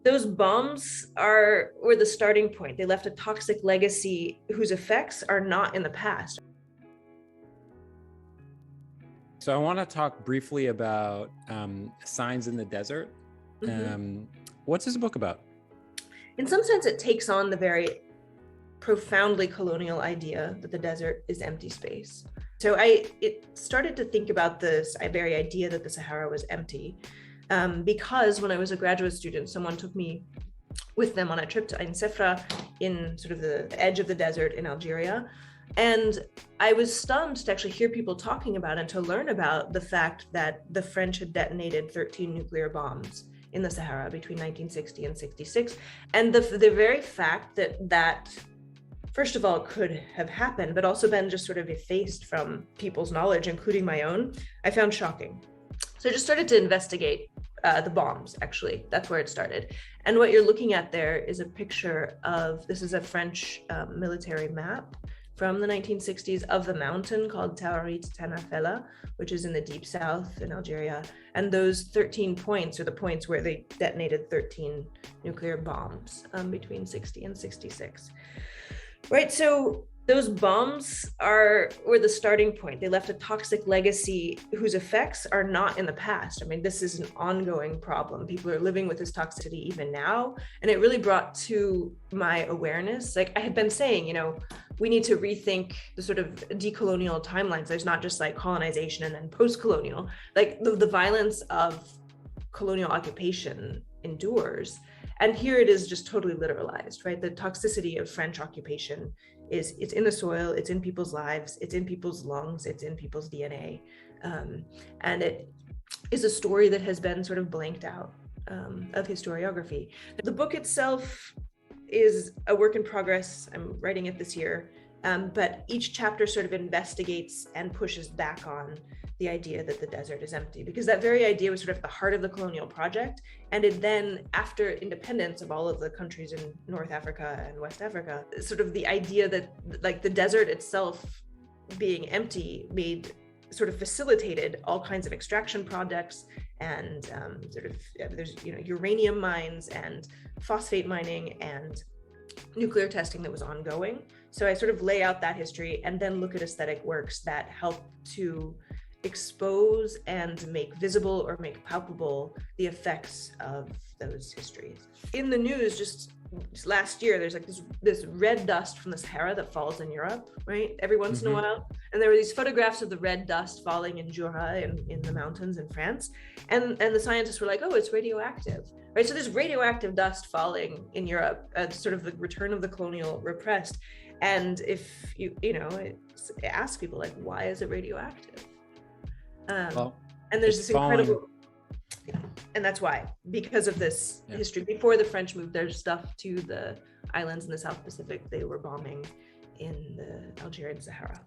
Those bombs were the starting point. They left a toxic legacy whose effects are not in the past. So I want to talk briefly about Signs in the Desert. What's this book about? In some sense, it takes on the very profoundly colonial idea that the desert is empty space. So it started to think about this very idea that the Sahara was empty because when I was a graduate student, someone took me with them on a trip to AFIKRA in sort of the edge of the desert in Algeria. And I was stunned to actually hear people talking about and to learn about the fact that the French had detonated 13 nuclear bombs in the Sahara between 1960 and 66. And the very fact that first of all, could have happened, but also been just sort of effaced from people's knowledge, including my own, I found shocking. So I just started to investigate the bombs, actually. That's where it started. And what you're looking at there is a picture of, this is a French military map from the 1960s of the mountain called Tanafela, which is in the deep south in Algeria. And those 13 points are the points where they detonated 13 nuclear bombs between 60 and 66. Right, so those bombs were the starting point. They left a toxic legacy whose effects are not in the past. I mean, this is an ongoing problem. People are living with this toxicity even now. And it really brought to my awareness, like I had been saying, we need to rethink the sort of decolonial timelines. There's not just like colonization and then post-colonial, like the violence of colonial occupation endures. And here it is just totally literalized, right? The toxicity of French occupation it's in the soil, it's in people's lives, it's in people's lungs, it's in people's DNA. And it is a story that has been sort of blanked out of historiography. The book itself is a work in progress. I'm writing it this year, but each chapter sort of investigates and pushes back on the idea that the desert is empty, because that very idea was sort of the heart of the colonial project. And it then, after independence of all of the countries in North Africa and West Africa, sort of the idea that like the desert itself being empty sort of facilitated all kinds of extraction projects and there's uranium mines and phosphate mining and nuclear testing that was ongoing. So I sort of lay out that history and then look at aesthetic works that help to expose and make visible or make palpable the effects of those histories. In the news, just last year, there's like this red dust from the Sahara that falls in Europe, right? Every once in a while. And there were these photographs of the red dust falling in Jura in the mountains in France. And the scientists were like, oh, it's radioactive, right? So there's radioactive dust falling in Europe, sort of the return of the colonial repressed. And if you ask people like, why is it radioactive? And there's this incredible, and that's why, because of this history. Before the French moved their stuff to the islands in the South Pacific, they were bombing in the Algerian Sahara.